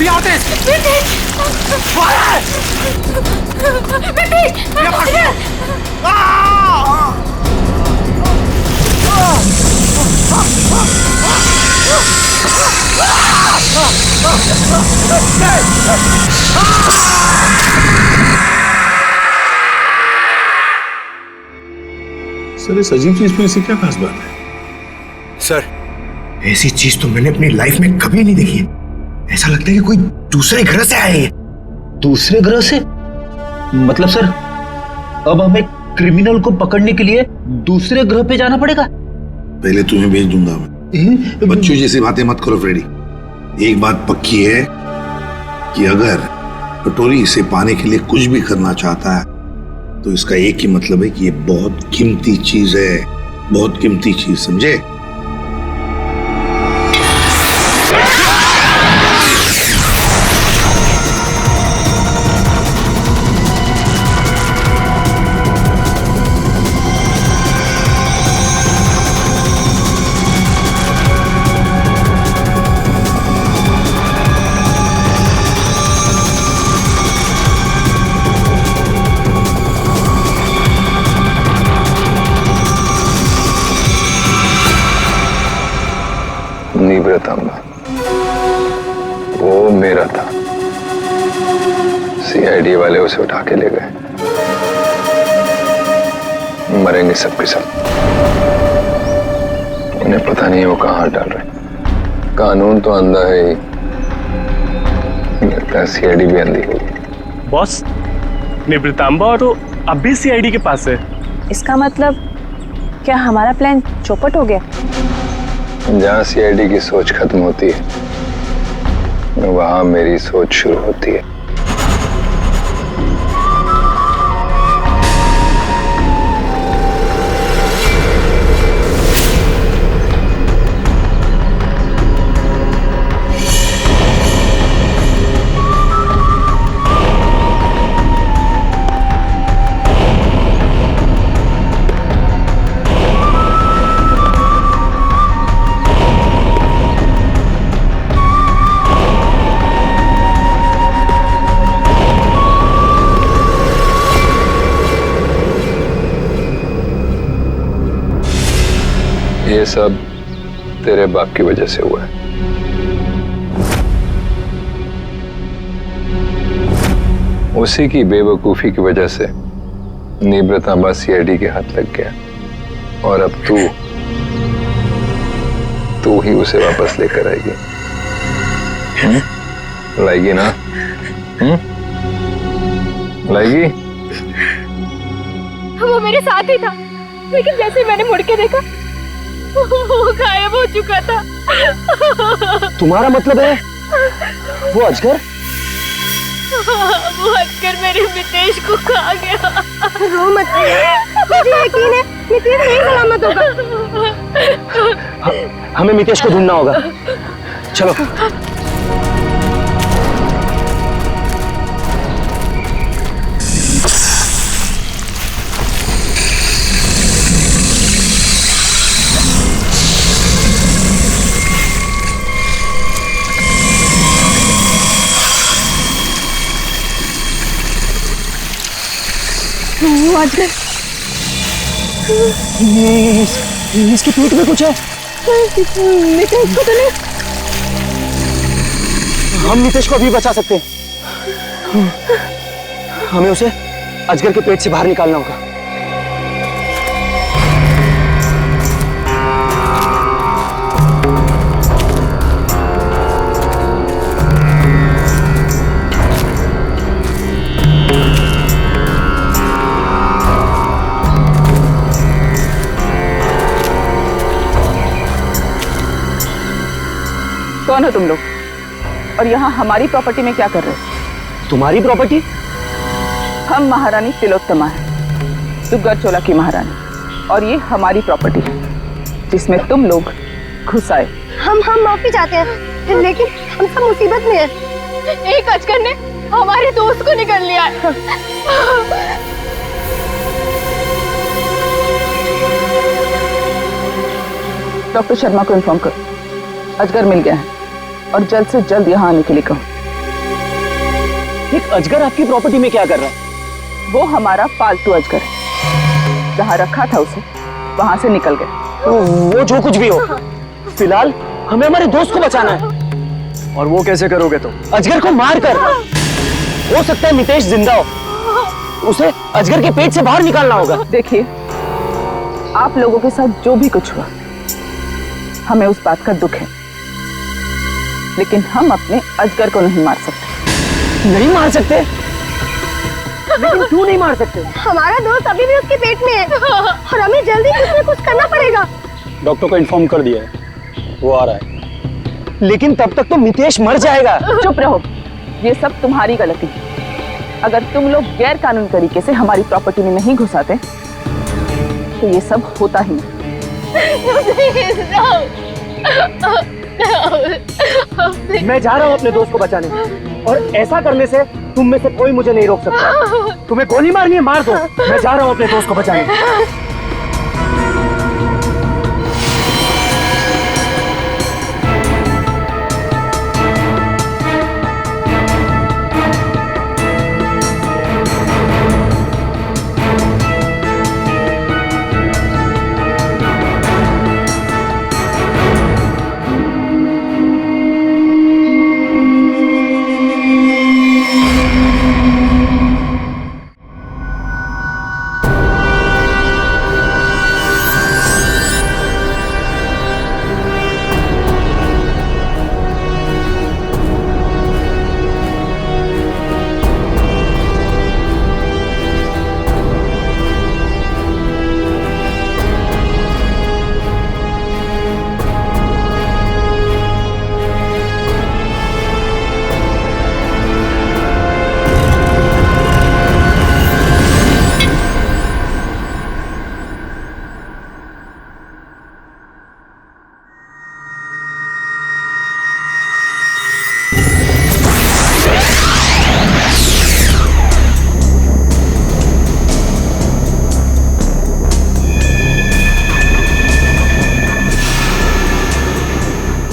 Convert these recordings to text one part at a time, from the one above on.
Be artist! Sir इस अजीब चीज में ऐसी क्या खास बात है? सर ऐसी चीज तो मैंने अपनी लाइफ में कभी नहीं देखी। ऐसा लगता है कि कोई दूसरे ग्रह से आए हैं। दूसरे ग्रह से? मतलब सर अब हमें क्रिमिनल को पकड़ने के लिए दूसरे ग्रह पे जाना पड़ेगा? पहले तुम्हें भेज दूंगा मैं। बच्चों जैसी बातें मत करो फ्रेडी। एक बात पक्की है कि अगर कटोरी इसे पाने के लिए कुछ भी करना चाहता है तो इसका एक ही मतलब है कि ये बहुत कीमती चीज है, बहुत कीमती चीज, समझे? निवृतांबा वो मेरा था। सीआईडी वाले उसे उठा के ले गए। मरेंगे सबके सब। उन्हें पता नहीं वो कहां डाल रहे। कानून तो अंधा है ही, लगता है सीआईडी भी अंधी होगी। बॉस निवृतांबा और वो अब भी सीआईडी के पास है। इसका मतलब क्या हमारा प्लान चौपट हो गया? जहां सीआईडी की सोच खत्म होती है वहां मेरी सोच शुरू होती है। ये सब तेरे बाप की वजह से हुआ है। उसी की बेवकूफी की वजह से निवृतांबा सीआईडी के हाथ लग गया और अब तू ही उसे वापस लेकर आएगी। लाएगी ना? लाएगी? वो मेरे साथ ही था, लेकिन जैसे मैंने मुड़ के देखा वो गायब हो चुका था। तुम्हारा मतलब है वो अजगर? वो अजगर मेरे मितेश को खा गया। रो मत, मुझे यकीन है मितेश नहीं सलामत होगा। हमें मितेश को ढूंढना होगा। चलो। वो अजगर, इसके पेट में कुछ है। मितेश को तो नहीं। हम मितेश को अभी बचा सकते हैं। हमें उसे अजगर के पेट से बाहर निकालना होगा। कौन हो तुम लोग और यहाँ हमारी प्रॉपर्टी में क्या कर रहे हो? तुम्हारी प्रॉपर्टी? हम महारानी तिलोत्तमा है, दुग्गरचोला की महारानी, और ये हमारी प्रॉपर्टी है जिसमें तुम लोग घुस आए। हम माफी चाहते हैं, लेकिन हम सब मुसीबत में हैं। एक अजगर ने हमारे दोस्त को निकल लिया है। डॉक्टर शर्मा को इन्फॉर्म करो, अजगर मिल गया है और जल्द से जल्द यहाँ आने के लिए कहो। एक अजगर आपकी प्रॉपर्टी में क्या कर रहा है? वो हमारा पालतू अजगर है। जहाँ रखा था उसे वहां से निकल गए। वो जो कुछ भी हो, फिलहाल हमें हमारे दोस्त को बचाना है। और वो कैसे करोगे तुम? अजगर को मार कर। हो सकता है मितेश जिंदा हो, उसे अजगर के पेट से बाहर निकालना होगा। देखिए, आप लोगों के साथ जो भी कुछ हुआ, हमें उस बात का दुख है, लेकिन हम अपने अजगर को नहीं मार सकते। नहीं मार सकते? लेकिन क्यों नहीं मार सकते? हमारा दोस्त अभी भी उसके पेट में है और हमें जल्दी कुछ न कुछ करना पड़ेगा। डॉक्टर को इन्फॉर्म कर दिया है, वो आ रहा है। लेकिन तब तक तो मितेश मर जाएगा। चुप रहो, ये सब तुम्हारी गलती है। अगर तुम लोग गैर कानूनी तरीके से हमारी प्रॉपर्टी में नहीं घुसाते तो ये सब होता ही नहीं। मैं जा रहा हूँ अपने दोस्त को बचाने, और ऐसा करने से तुम में से कोई मुझे नहीं रोक सकता। तुम्हें गोली मारनी है, मार दो। मैं जा रहा हूँ अपने दोस्त को बचाने।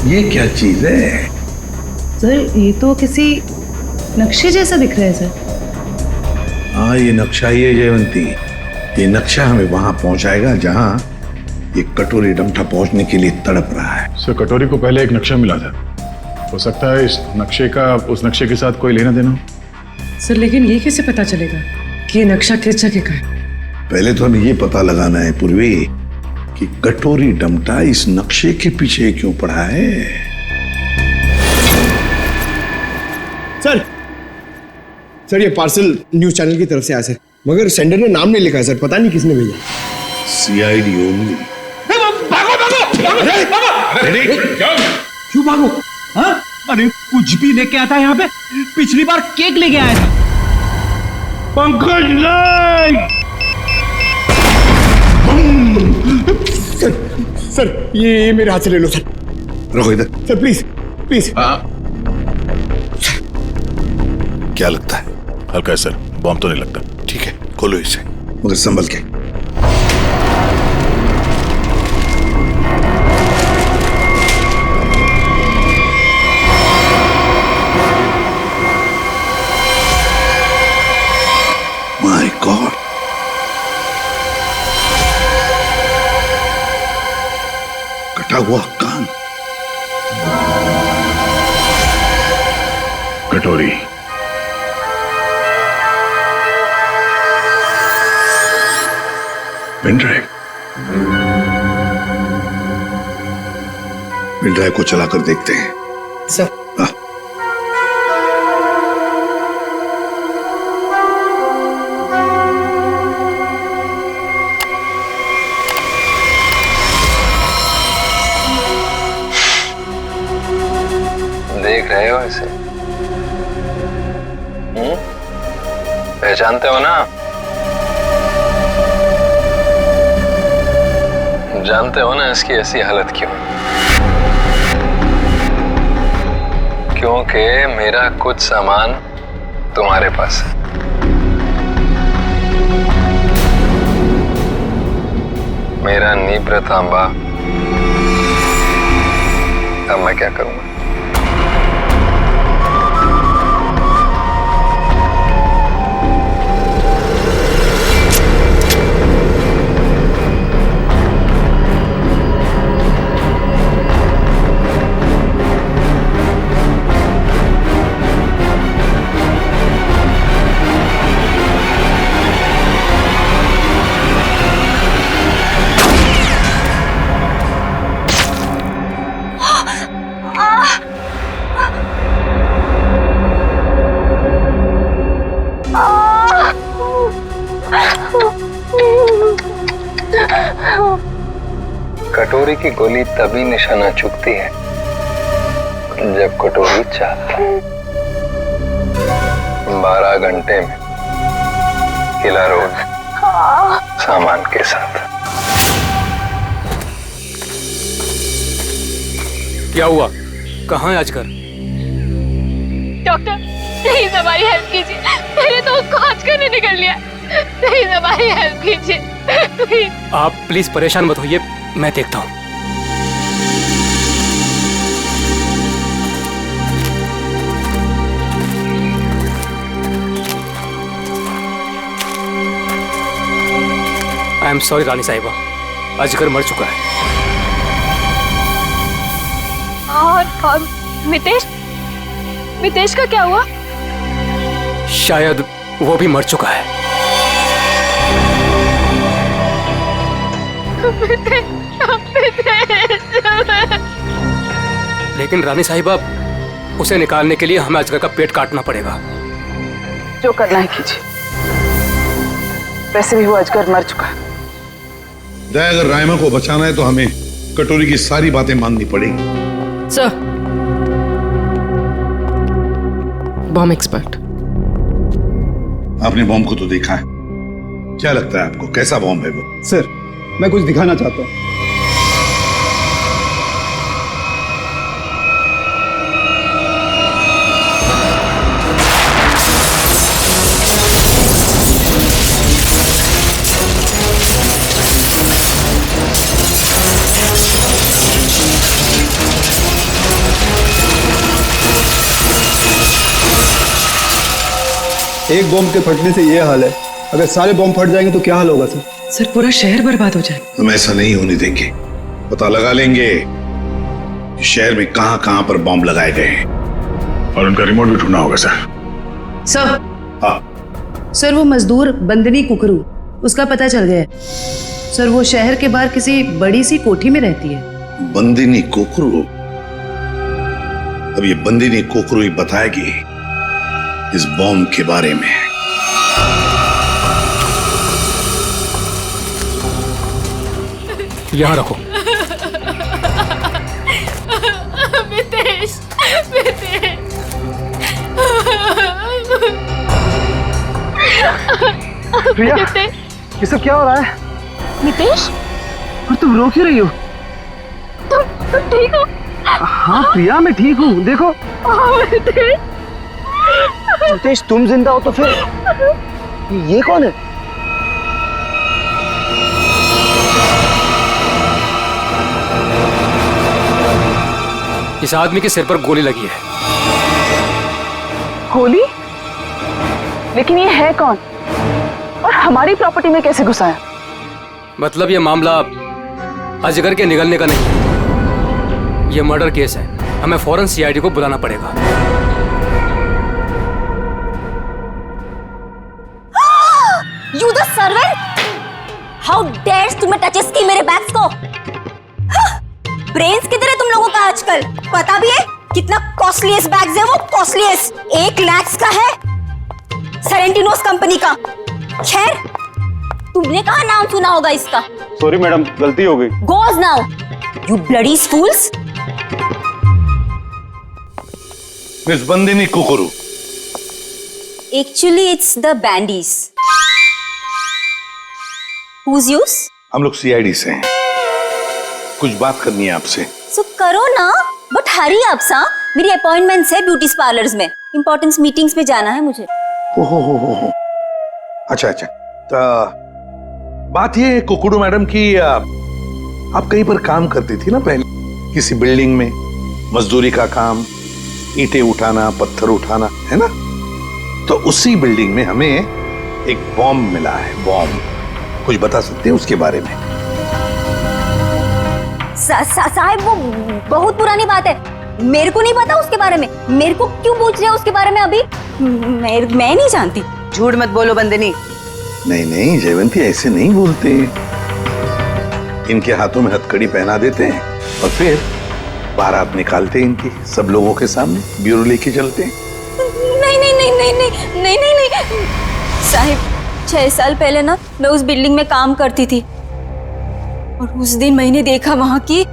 ये क्या चीज है? सर ये तो किसी नक्शे जैसा दिख रहा है सर। हाँ, ये नक्शा ही है जयवंती। ये नक्शा हमें वहां पहुंचाएगा जहां ये कटोरी डमठा पहुंचने के लिए तड़प रहा है। सर कटोरी को पहले एक नक्शा मिला था, हो सकता है इस नक्शे का उस नक्शे के साथ कोई लेना देना हो। सर लेकिन ये कैसे पता चलेगा कि ये नक्शा किस जगह का है? पहले तो हमें ये पता लगाना है पूर्वी कि कटोरी डमटा इस नक्शे के पीछे क्यों पड़ा है। सर ये पार्सल न्यूज चैनल की तरफ से आया सर, मगर सेंडर ने नाम नहीं लिखा है सर, पता नहीं किसने भेजा। CID only. क्यों भागो? हाँ? अरे कुछ भी लेके आता है यहाँ पे। पिछली बार केक लेके आया था। पंकज नहीं। सर ये मेरे हाथ से ले लो सर। रखो इधर। Sir please please. क्या लगता है? हल्का है सर, बॉम्ब तो नहीं लगता। ठीक है, खोलो इसे, मगर संभल के। माय गॉड, कटा हुआ कान। कटोरी पेनड्राइव को चलाकर देखते हैं। सर देख रहे हो इसे? पहचानते हो ना? जानते हो ना इसकी ऐसी हालत क्यों? क्योंकि मेरा कुछ सामान तुम्हारे पास है। मेरा नीब्र तांबा। अब मैं क्या करूंगा? कटोरी की गोली तभी निशाना चुकती है जब कटोरी चाहता है। 12 घंटे में किला रोड सामान के साथ। क्या हुआ? कहाँ है आजकल? डॉक्टर प्लीज हमारी हेल्प कीजिए, मेरे दोस्त को आजकल ने निकल लिया। प्लीज हमारी हेल्प कीजिए प्लीज। आप प्लीज परेशान मत होइए, मैं देखता हूँ। आई एम सॉरी रानी साहिबा, अजगर मर चुका है। और मितेश का क्या हुआ? शायद वो भी मर चुका है। लेकिन रानी साहिबा, उसे निकालने के लिए हमें अजगर का पेट काटना पड़ेगा। जो करना है कीजिए, वैसे भी वो अजगर मर चुका है। जय, अगर रायमा को बचाना है तो हमें कटोरी की सारी बातें माननी पड़ेगी। Sir, bomb expert. आपने बॉम्ब को तो देखा है, क्या लगता है आपको कैसा बॉम्ब है वो? सर, मैं कुछ दिखाना चाहता हूं। एक बॉम्ब के फटने से ये हाल है, अगर सारे बॉम्ब फट जाएंगे तो क्या हाल होगा सर? सर, पूरा शहर बर्बाद हो जाएगा। हम ऐसा नहीं होने देंगे, पता लगा लेंगे कि शहर में कहां कहां पर बॉम्ब लगाए गए हैं और उनका रिमोट भी ढूंढना होगा सर। सर, हाँ सर, वो मजदूर बंदनी कुकरू, उसका पता चल गया है। सर, वो शहर के बाहर किसी बड़ी सी कोठी में रहती है। बंदिनी कोकरू? अब ये बंदिनी कोकरू ही बताएगी इस बॉम्ब के बारे में। यहाँ रखो। मितेश, प्रिया, ये सब क्या हो रहा है? मितेश, और तुम रो क्यों रही हो? तुम ठीक हो? हाँ प्रिया, मैं ठीक हूँ। देखो मितेश, तुम जिंदा हो तो फिर ये कौन है? इस आदमी के सिर पर गोली लगी है। गोली? लेकिन ये है कौन और हमारी प्रॉपर्टी में कैसे घुसा है? मतलब ये मामला अजगर के निगलने का नहीं है, ये मर्डर केस है। हमें फौरन सीआईडी को बुलाना पड़ेगा। You the servant! How dares तुम्हें टचेस की मेरे बैग्स को? ब्रेन्स किधर है तुम लोगों का आजकल? पता भी है कितना कॉस्टलीस्ट बैग्स है वो? कॉस्टलीस्ट 1 लाख का है, सेरेंटिनोस कंपनी का। खैर, तुमने कहाँ नाम सुना होगा इसका? सॉरी मैडम, गलती हो गई। Goes now, you bloody fools! Miss Bandini Kukru. Actually, it's the bandies. Who's yours? हम लोग सीआईडी से हैं, कुछ बात करनी है आपसे। So करो ना, बट हरी आप सा, मेरी अपॉइंटमेंट्स है ब्यूटी पार्लर्स में, इंपॉर्टेंट मीटिंग्स में जाना है मुझे। हो। अच्छा, तो बात ये है कुकड़ू मैडम की, आप कहीं पर काम करती थी ना पहले, किसी बिल्डिंग में, मजदूरी का काम, ईंटें उठाना, पत्थर उठाना, है ना? तो उसी बिल्डिंग में हमें एक बॉम्ब मिला है। बॉम्ब, कुछ बता सकते हैं उसके बारे में? साहब, वो बहुत पुरानी बात है, मेरे को नहीं पता उसके बारे में। मेरे को क्यों पूछ रहे हो उसके बारे में अभी? मैं नहीं जानती। झूठ मत बोलो बंदनी। नहीं जयवंती, ऐसे नहीं बोलते। इनके हाथों में हथकड़ी पहना देते हैं और फिर बारात निकालते हैं इनकी, सब लोगों के सामने ब्यूरो लेके चलते हैं। नहीं साहिब, 6 साल पहले ना मैं उस बिल्डिंग में काम करती थी। और उस दिन मैंने देखा वहां की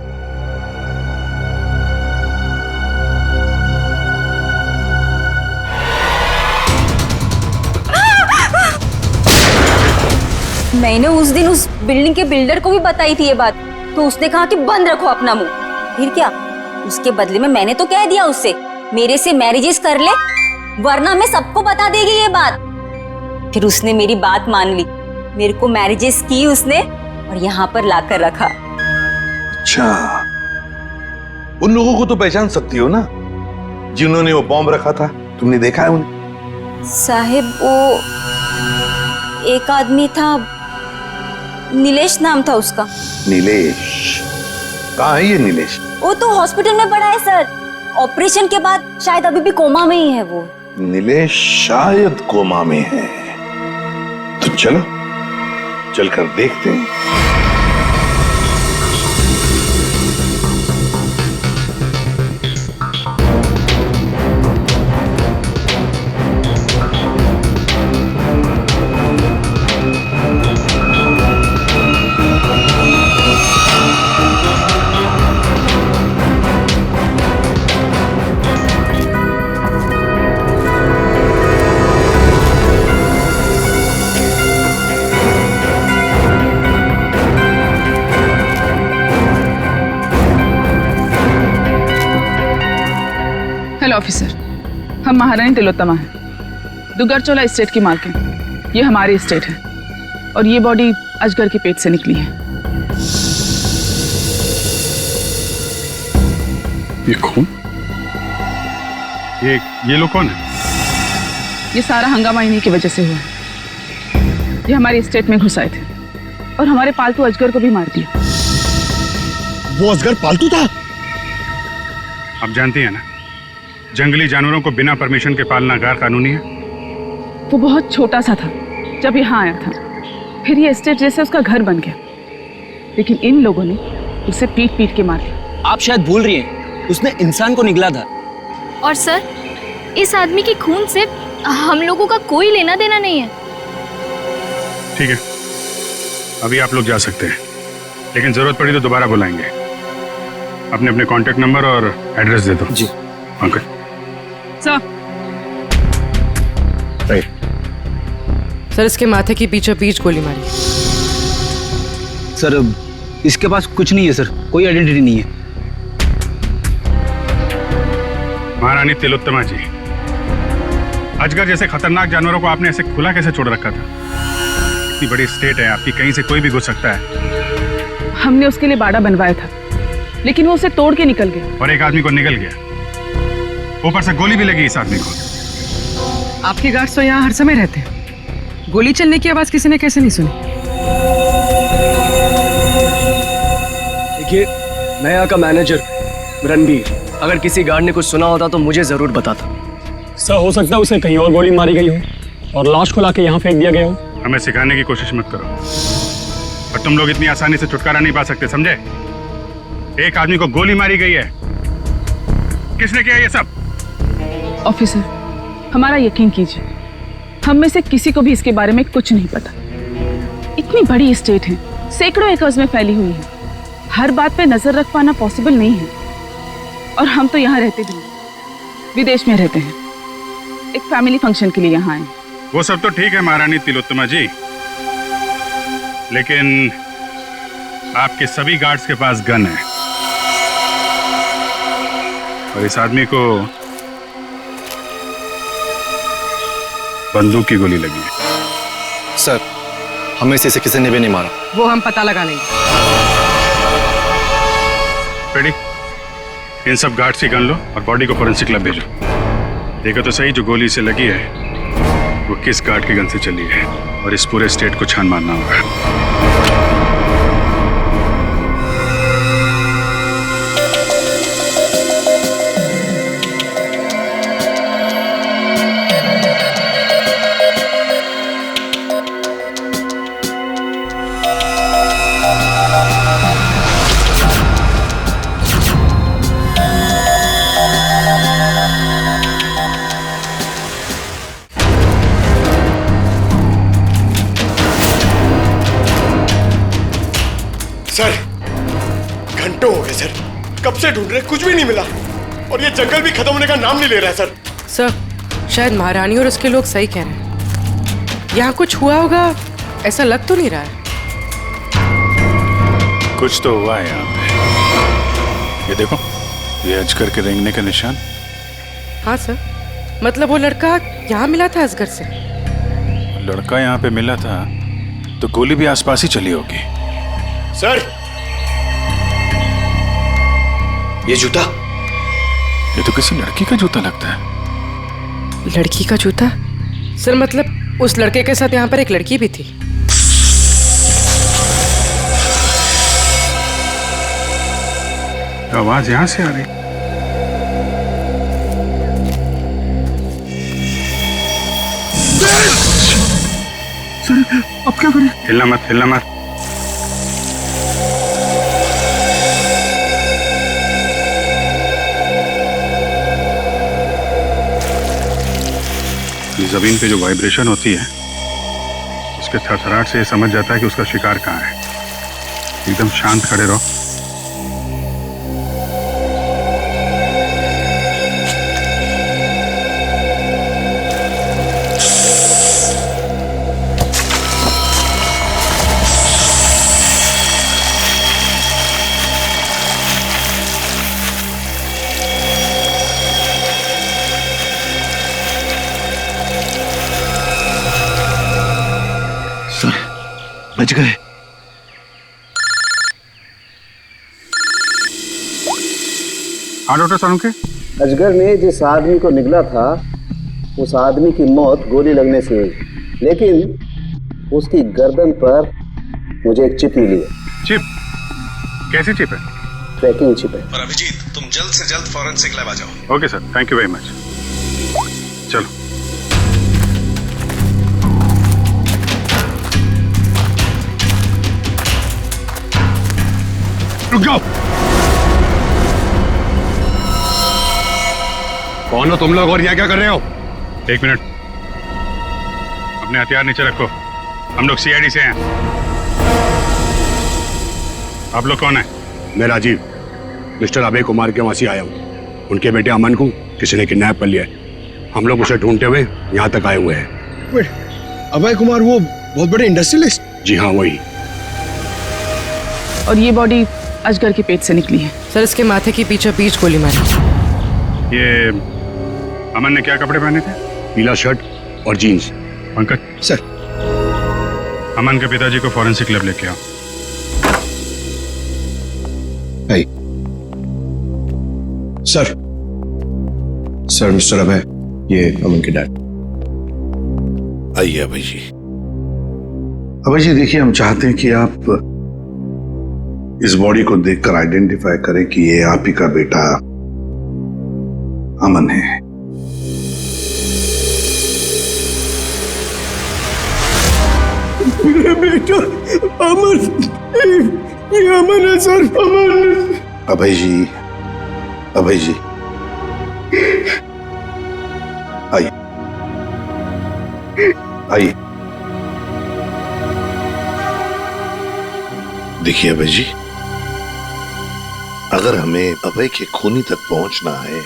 मैंने उस दिन उस बिल्डिंग के बिल्डर को भी बताई थी ये बात, तो उसने कहा कि बंद रखो अपना मुंह। फिर क्या, उसके बदले में मैंने तो कह दिया उससे मेरे से मैरिजेस कर ले, वरना मैं सबको बता देगी ये बात। फिर उसने मेरी बात मान ली, मेरे को मैरिजेस की उसने और यहाँ पर लाकर रखा। अच्छा, उन लोगों को तो पहचान सकती हो ना जिन्होंने वो बॉम्ब रखा था? तुमने देखा है उन्हें? साहिब, वो एक आदमी था, नीलेश नाम था उसका। नीलेश? कहाँ है ये नीलेश? वो तो हॉस्पिटल में पड़ा है सर, ऑपरेशन के बाद शायद अभी भी कोमा में ही है वो। नीलेश शायद कोमा में है, तो चलो चलकर देखते हैं। हेलो ऑफिसर, हम महारानी तिलोत्तमा हैं, दुगरचोला एस्टेट की मालकिन। ये हमारी एस्टेट है और ये बॉडी अजगर के पेट से निकली है। ये खून? ये लोग कौन है? ये सारा हंगामा इन्हीं की वजह से हुआ है। ये हमारी एस्टेट में घुस आए थे और हमारे पालतू अजगर को भी मार दिया। वो अजगर पालतू था? आप जानती हैं ना, जंगली जानवरों को बिना परमिशन के पालना गैर कानूनी है। वो बहुत छोटा सा था जब यहाँ आया था, फिर ये एस्टेट जैसे उसका घर बन गया, लेकिन इन लोगों ने उसे पीट पीट के मार दिया। आप शायद भूल रही हैं, उसने इंसान को निगला था। और सर, इस आदमी के खून से हम लोगों का कोई लेना देना नहीं है। ठीक है, अभी आप लोग जा सकते हैं, लेकिन जरूरत पड़ी तो दोबारा बुलाएंगे। अपने अपने कांटेक्ट नंबर और एड्रेस दे दो। जी अंकल। सर, इसके माथे की पीछे पीछ गोली मारी। सर, इसके पास कुछ नहीं है सर, कोई आइडेंटिटी नहीं है। महारानी तिलोत्तमा जी, अजगर जैसे खतरनाक जानवरों को आपने ऐसे खुला कैसे छोड़ रखा था? इतनी बड़ी स्टेट है आपकी, कहीं से कोई भी घुस सकता है। हमने उसके लिए बाड़ा बनवाया था, लेकिन वो उसे तोड़ के निकल गया। और एक आदमी को निकल गया, ऊपर से गोली भी लगी इस आदमी को। आपके गार्ड्स तो यहाँ हर समय रहते हैं, गोली चलने की आवाज किसी ने कैसे नहीं सुनी? देखिए, मैं यहाँ का मैनेजर रणबीर, अगर किसी गार्ड ने कुछ सुना होता तो मुझे जरूर बताता। सर, हो सकता है उसे कहीं और गोली मारी गई हो और लाश को लाके यहाँ फेंक दिया गया हो। हमें सिखाने की कोशिश मत करो, और तुम लोग इतनी आसानी से छुटकारा नहीं पा सकते, समझे? एक आदमी को गोली मारी गई है। किसने किया ये सब? ऑफिसर, हमारा यकीन कीजिए, हम में से किसी को भी इसके बारे में कुछ नहीं पता। इतनी बड़ी एस्टेट है, सैकड़ों एकर्स में फैली हुई है, हर बात पे नजर रख पाना पॉसिबल नहीं है। और हम तो यहाँ रहते भी नहीं, विदेश में रहते हैं, एक फैमिली फंक्शन के लिए यहाँ आए। वो सब तो ठीक है महारानी तिलोत्तमा जी, लेकिन आपके सभी गार्ड्स के पास गन है और इस आदमी को बंदूक की गोली लगी है। सर, हमें से किसी ने भी नहीं मारा। वो हम पता लगा लेंगे। रेडी? इन सब गार्ड्स की गन लो और बॉडी को फोरेंसिक लैब भेजो। देखो तो सही, जो गोली से लगी है वो किस गार्ड की गन से चली है, और इस पूरे स्टेट को छान मारना होगा। सर घंटों हो गए सर, कब से ढूंढ रहे, कुछ भी नहीं मिला। और ये जंगल भी खत्म होने का नाम नहीं ले रहा है सर। सर शायद महारानी और उसके लोग सही कह रहे हैं, यहाँ कुछ हुआ होगा, ऐसा लग तो नहीं रहा है। कुछ तो हुआ है यहाँ पे। ये देखो, ये अजगर के रेंगने का निशान। हाँ सर, मतलब वो लड़का यहाँ मिला था असगर से। लड़का यहाँ पे मिला था तो गोली भी आसपास ही चली होगी। सर ये जूता, ये तो किसी लड़की का जूता लगता है। लड़की का जूता? सर मतलब उस लड़के के साथ यहाँ पर एक लड़की भी थी। आवाज यहाँ से आ रही। सर अब क्या करें? हिलना मत, हिलना मत। जमीन पे जो वाइब्रेशन होती है उसके थरथराहट से समझ जाता है कि उसका शिकार कहाँ है। एकदम शांत खड़े रहो। बच गए। हाँ डॉक्टर सालुंके। अजगर ने जिस आदमी को निगला था उस आदमी की मौत गोली लगने से हुई, लेकिन उसकी गर्दन पर मुझे एक चिप मिली है। चिप? कैसी चिप है? ट्रैकिंग चिप है। और अभिजीत, तुम जल्द से जल्द फॉरेंसिक लैब आ जाओ। Okay sir, thank you very much. चलो। रुक जाओ। कौन हो तुम लोग और यहाँ क्या कर रहे हो? एक मिनट, अपने हथियार नीचे रखो। हम लोग सीआईडी से हैं। आप लोग कौन है? मैं राजीव, मिस्टर अभय कुमार के वहां से आया हूँ। उनके बेटे अमन को किसी ने किडनैप कर लिया है। हम लोग उसे ढूंढते हुए यहाँ तक आए हुए हैं। अभय कुमार वो बहुत बड़े इंडस्ट्रियलिस्ट? जी हाँ वही। और ये बॉडी अजगर के पेट से निकली है। सर इसके माथे की बीचों बीच गोली मारी। ये अमन ने क्या कपड़े पहने थे? पीला शर्ट और जीन्स। पंकज सर, अमन के पिताजी को फॉरेंसिक लैब लेके आओ। सर मिस्टर अभय, ये अमन के डैड। आइए अभय जी। अभय जी देखिए, हम चाहते हैं कि आप इस बॉडी को देखकर आइडेंटिफाई करें कि ये आप ही का बेटा अमन है। मेरा बेटा अमन, ये अमन है सर, अमन। अभय जी, अभय जी आइए, आइए। देखिए अभय जी, अगर हमें अभय के खूनी तक पहुंचना है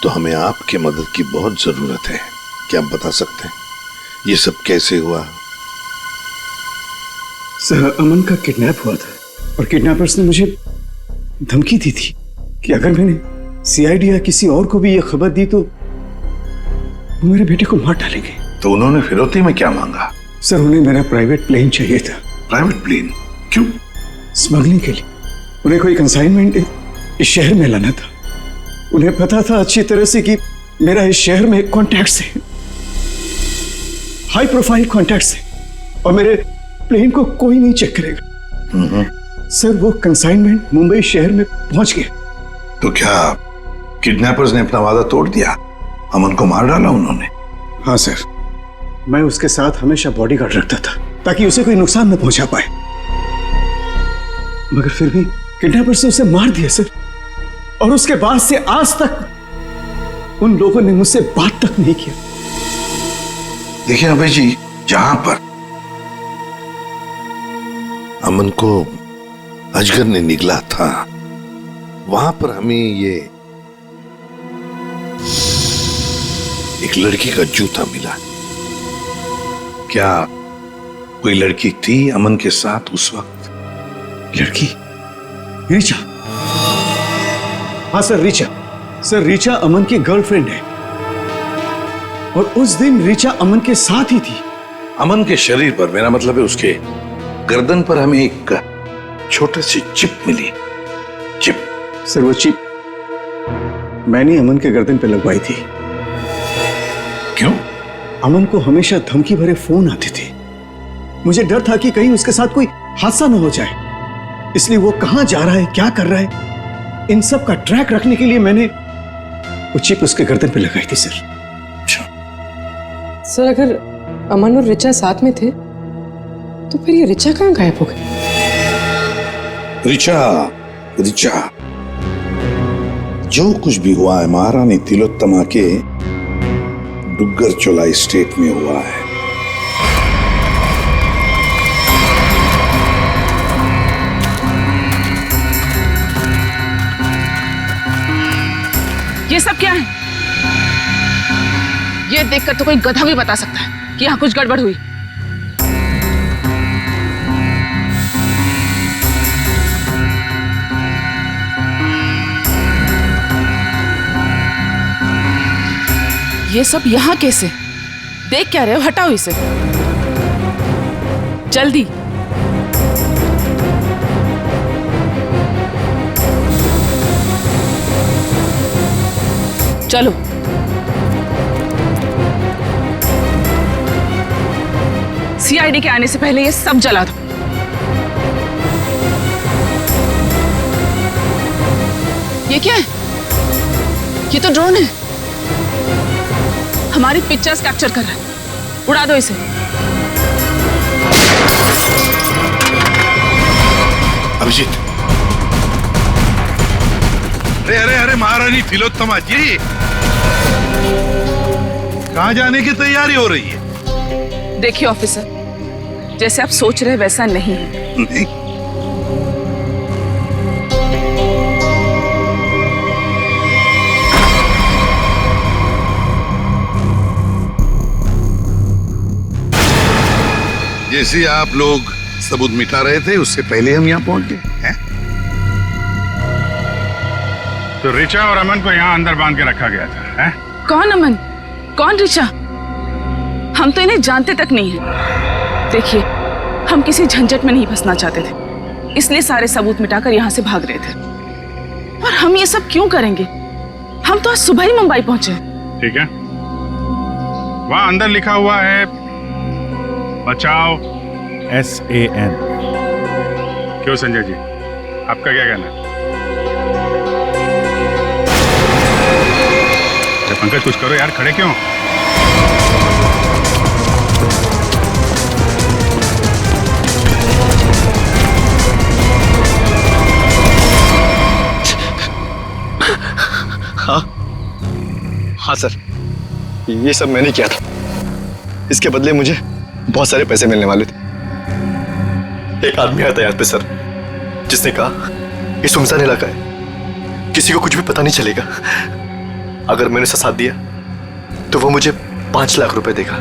तो हमें आपके मदद की बहुत जरूरत है। क्या आप बता सकते हैं ये सब कैसे हुआ? सर अमन का किडनैप हुआ था और किडनैपर्स ने मुझे धमकी दी थी कि अगर मैंने सीआईडी या किसी और को भी ये खबर दी तो वो मेरे बेटे को मार डालेंगे। तो उन्होंने फिरौती में क्या मांगा? सर उन्हें मेरा प्राइवेट प्लेन चाहिए था। Private plane? क्यों? स्मगलिंग के लिए। उन्हें कोई कंसाइनमेंट इस शहर में लाना था। उन्हें पता था अच्छी तरह से कि मेरा इस शहर में कॉन्टैक्ट्स है, हाई प्रोफाइल कॉन्टैक्ट्स है, और मेरे प्लेन को कोई नहीं चेक करेगा। सर वो कंसाइनमेंट मुंबई शहर में पहुंच गया। तो क्या किडनैपर्स ने अपना वादा तोड़ दिया? अमन को मार डाला उन्होंने? हाँ सर, मैं उसके साथ हमेशा बॉडीगार्ड रखता था ताकि उसे कोई नुकसान न पहुंचा पाए, मगर फिर भी किडनैपर्स ने उसे मार दिया सर। और उसके बाद से आज तक उन लोगों ने मुझसे बात तक नहीं किया। देखिए अभय जी, जहां पर अमन को अजगर ने निगला था, वहां पर हमें ये एक लड़की का जूता मिला। क्या कोई लड़की थी अमन के साथ उस वक्त? लड़की? ऋचा। हाँ सर, ऋचा। सर, ऋचा अमन की गर्लफ्रेंड है और उस दिन ऋचा अमन के साथ ही थी। अमन के शरीर पर, मेरा मतलब है उसके गर्दन पर, हमें एक छोटी सी चिप मिली। चिप? सर, वो चिप मैंने अमन के गर्दन पे लगवाई थी। क्यों? अमन को हमेशा धमकी भरे फोन आते थे। मुझे डर था कि कहीं उसके साथ कोई हादसा न हो जाए, इसलिए वो कहां जा रहा है, क्या कर रहा है, इन सब का ट्रैक रखने के लिए मैंने वो चिप उसके गर्दन पे लगाई थी सर। सर, अगर अमन और ऋचा साथ में थे तो फिर ये ऋचा कहाँ गायब हो गई? ऋचा, जो कुछ भी हुआ है महारानी तिलोत्तमा के डुग्गर चोलाई स्टेट में हुआ है। ये सब क्या है? ये देखकर तो कोई गधा भी बता सकता है कि यहाँ कुछ गड़बड़ हुई। ये सब यहाँ कैसे? देख क्या रहे हो? हटाओ इसे जल्दी। चलो। सीआईडी के आने से पहले ये सब जला दो। ये क्या है? ये तो ड्रोन है, हमारी पिक्चर्स कैप्चर कर रहा है। उड़ा दो इसे। अभिजीत। अरे अरे अरे महारानी तिलोत्तमा जी, कहां जाने की तैयारी हो रही है? देखिए ऑफिसर, जैसे आप सोच रहे वैसा नहीं है। नहीं? जैसे आप लोग सबूत मिटा रहे थे, उससे पहले हम यहाँ पहुंच गए हैं। तो ऋचा और अमन को यहाँ अंदर बांध के रखा गया था, हैं? कौन अमन, कौन ऋचा? हम तो इन्हें जानते तक नहीं है। देखिए, हम किसी झंझट में नहीं फंसना चाहते थे, इसलिए सारे सबूत मिटाकर यहाँ से भाग रहे थे। और हम ये सब क्यों करेंगे? हम तो आज सुबह ही मुंबई पहुंचे। ठीक है, वहां अंदर लिखा हुआ है बचाओ SAN। क्यों संजय जी, आपका क्या कहना है? पंकज, कुछ करो यार, खड़े क्यों? हाँ सर, ये सब मैंने किया था। इसके बदले मुझे बहुत सारे पैसे मिलने वाले थे। एक आदमी आया था यहाँ पे सर, जिसने कहा ये सुनसान इलाका है, किसी को कुछ भी पता नहीं चलेगा। अगर मैंने उसका साथ दिया तो वो मुझे 5 लाख रुपए देगा,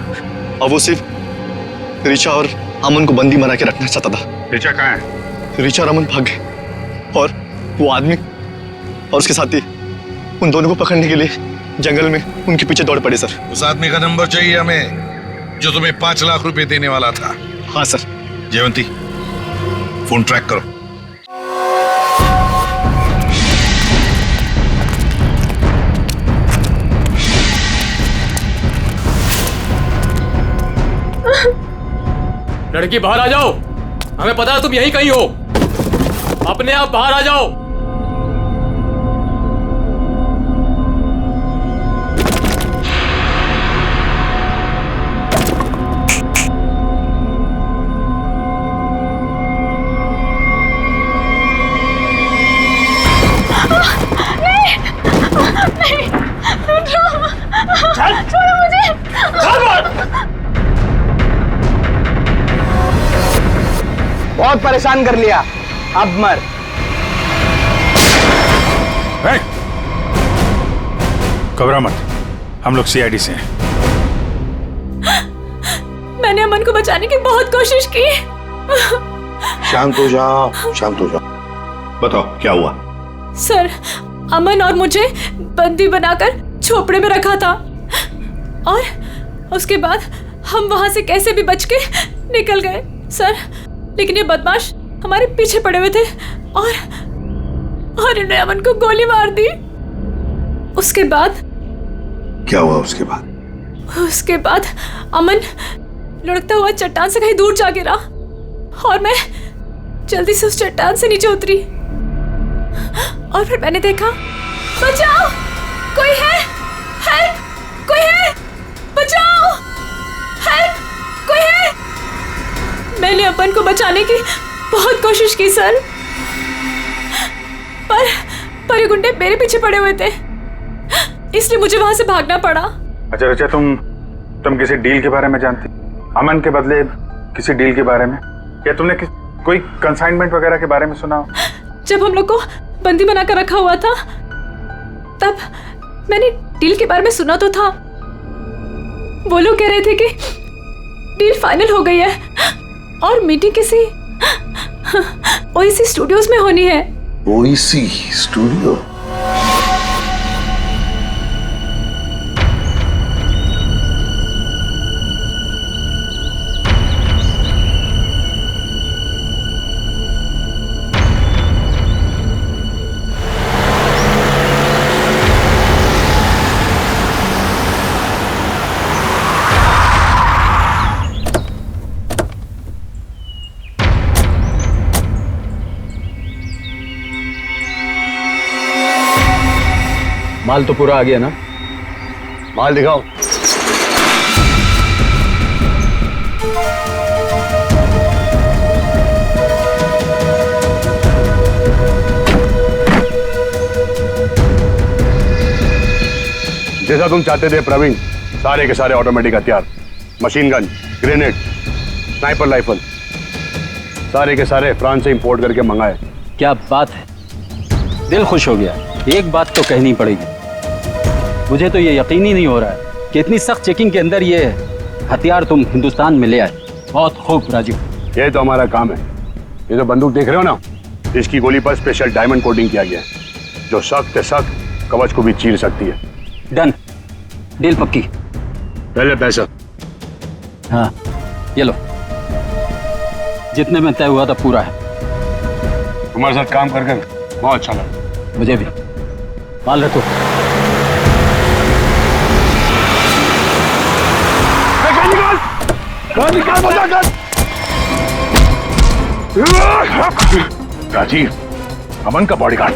और वो सिर्फ ऋचा और अमन को बंदी बना के रखना चाहता था। ऋचा कहाँ है? ऋचा और अमन भाग गए, और वो आदमी और उसके साथी उन दोनों को पकड़ने के लिए जंगल में उनके पीछे दौड़ पड़े सर। उस आदमी का नंबर चाहिए हमें, जो तुम्हें 5 लाख रुपए देने वाला था। हाँ सर। जयवंती, फोन ट्रैक करो। लड़की बाहर आ जाओ, हमें पता है तुम यहीं कहीं हो। अपने आप बाहर आ जाओ। छोड़ो मुझे। बहुत परेशान कर लिया, अब मर। घबरा मत, हम लोग सीआईडी से हैं। मैंने अमन को बचाने की बहुत कोशिश की। शांत हो जाओ, शांत हो जाओ। बताओ क्या हुआ? सर, अमन और मुझे बंदी बनाकर झोपड़े में रखा था और उसके बाद हम वहां से कैसे भी बच के निकल गए सर, लेकिन ये बदमाश हमारे पीछे पड़े हुए थे और इन्होंने अमन को गोली मार दी। उसके बाद क्या हुआ? उसके बाद अमन लुढ़कता हुआ चट्टान से कहीं दूर जा गिरा और मैं जल्दी से उस चट्टान से नीचे उतरी और फिर मैंने देखा, बचाओ, कोई है, हेल्प, कोई है, बचाओ, हेल्प, कोई है। मैंने अमन को बचाने की बहुत कोशिश की सर, पर ये गुंडे मेरे पीछे पड़े हुए थे, इसलिए मुझे वहां से भागना पड़ा। अच्छा रचा, तुम किसी डील के बारे में जानती? अमन के बदले किसी डील के बारे में? या तुमने कोई कंसाइनमेंट वगैरह के बारे में सुना हो? जब हम लोग को बंदी बनाकर रखा हुआ था तब मैंने डील के बारे में सुना तो था। वो लोग कह रहे थे कि डील फाइनल हो गई है और मीटिंग किसी ओएसी स्टूडियोज में होनी है। ओएसी स्टूडियो? माल तो पूरा आ गया ना? माल दिखाओ। जैसा तुम चाहते थे प्रवीण, सारे के सारे ऑटोमेटिक हथियार, machine gun, grenade, sniper rifle, सारे के सारे फ्रांस से इंपोर्ट करके मंगाए। क्या बात है, दिल खुश हो गया। एक बात तो कहनी पड़ेगी, मुझे तो ये यकीन ही नहीं हो रहा है कि इतनी सख्त चेकिंग के अंदर ये हथियार तुम हिंदुस्तान में ले आए। बहुत खूब राजू, ये तो हमारा काम है। ये जो बंदूक देख रहे हो ना, इसकी गोली पर स्पेशल डायमंड कोटिंग किया गया है जो सख्त से सख्त कवच को भी चीर सकती है। डन, डील पक्की। पहले पैसा। हाँ ये लो, जितने में तय हुआ था पूरा है। तुम्हारे साथ काम कर बहुत अच्छा लगा। मुझे भी। माल रखो। राजीव, अमन का बॉडीगार्ड।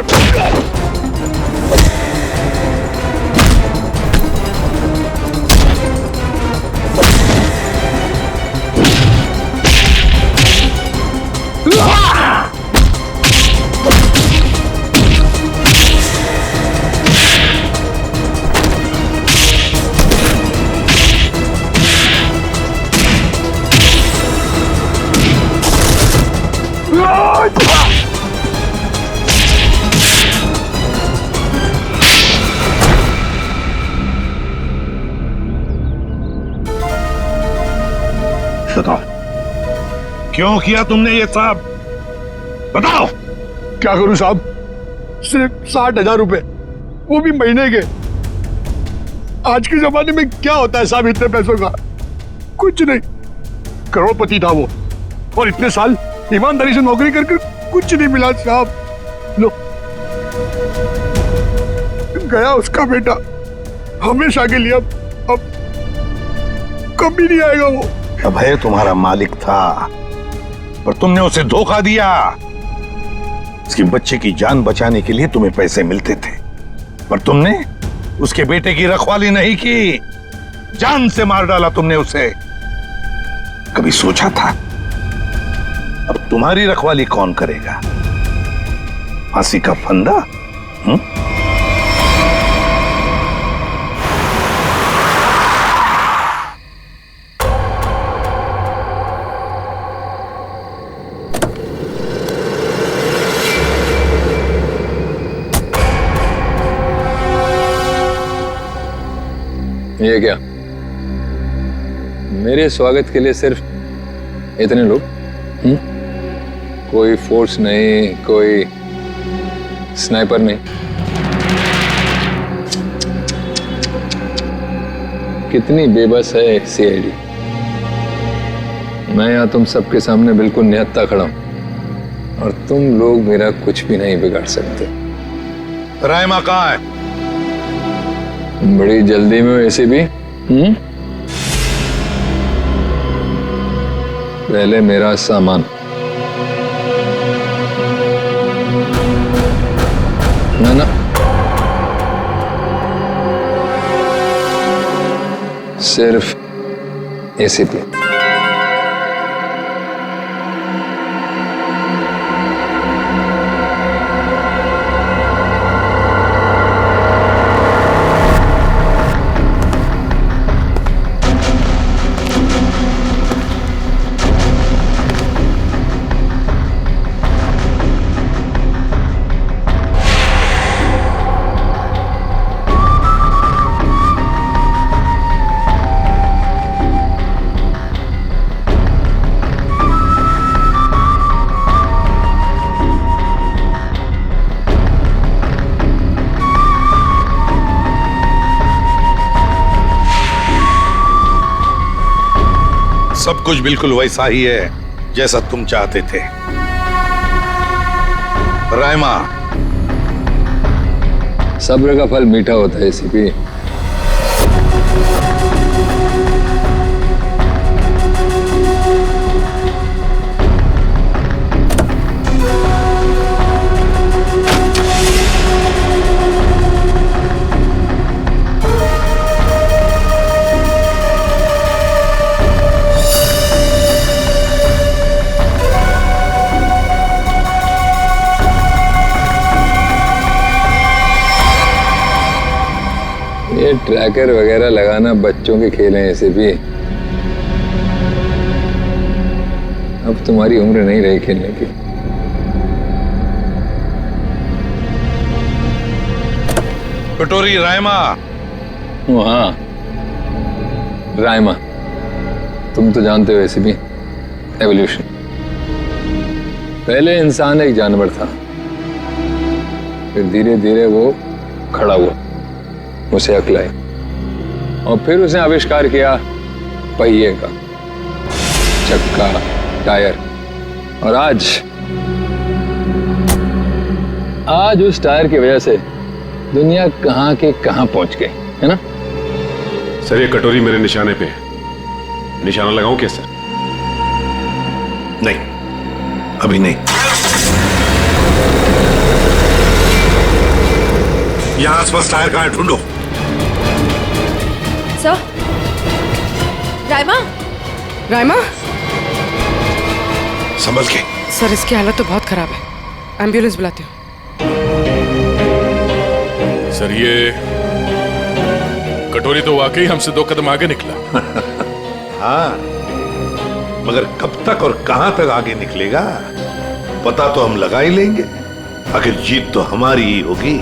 बताओ क्यों किया तुमने ये साहब? बताओ। क्या करूं साहब, सिर्फ 60,000 रुपए, वो भी महीने के। आज के जमाने में क्या होता है साहब इतने पैसों का? कुछ नहीं। करोड़पति था वो और इतने साल ईमानदारी से नौकरी करके कुछ नहीं मिला साहब। लो, गया उसका बेटा हमेशा के लिए। अब कभी नहीं आएगा वो। अभय तुम्हारा मालिक था पर तुमने उसे धोखा दिया। उसके बच्चे की जान बचाने के लिए तुम्हें पैसे मिलते थे पर तुमने उसके बेटे की रखवाली नहीं की, जान से मार डाला तुमने उसे। कभी सोचा था अब तुम्हारी रखवाली कौन करेगा? फांसी का फंदा? ये क्या? मेरे स्वागत के लिए सिर्फ इतने लोग? कोई फोर्स नहीं, कोई स्नाइपर नहीं? कितनी बेबस है सीआईडी। मैं यहाँ तुम सबके सामने बिल्कुल निहत्था खड़ा हूं और तुम लोग मेरा कुछ भी नहीं बिगाड़ सकते। रायमा कहाँ है? बड़ी जल्दी में वैसे भी। पहले मेरा सामान। ना सिर्फ एसीपी। सब कुछ बिल्कुल वैसा ही है जैसा तुम चाहते थे। रायमा, सब्र का फल मीठा होता है एसीपी। ये ट्रैकर वगैरह लगाना बच्चों के खेल हैं ऐसे भी। अब तुम्हारी उम्र नहीं रही खेलने की। कटोरी रायमा। हाँ, रायमा। तुम तो जानते हो ऐसे भी, एवोल्यूशन। पहले इंसान एक जानवर था, फिर धीरे धीरे वो खड़ा हुआ, उसे अक्ल आई और फिर उसने आविष्कार किया पहिए का, चक्का, टायर। और आज उस टायर की वजह से दुनिया कहां के कहां पहुंच गई है ना। सर ये कटोरी मेरे निशाने पे है, निशाना लगाऊं क्या सर? नहीं, अभी नहीं। यहां आसपास टायर कहां है, ढूंढो। सर, रायमा। रायमा, संभल के। सर इसकी हालत तो बहुत खराब है, एम्बुलेंस बुलाती हूँ। सर ये कटोरी तो वाकई हमसे 2 कदम आगे निकला। हाँ, मगर कब तक और कहां तक आगे निकलेगा पता तो हम लगा ही लेंगे। आखिर जीत तो हमारी ही होगी।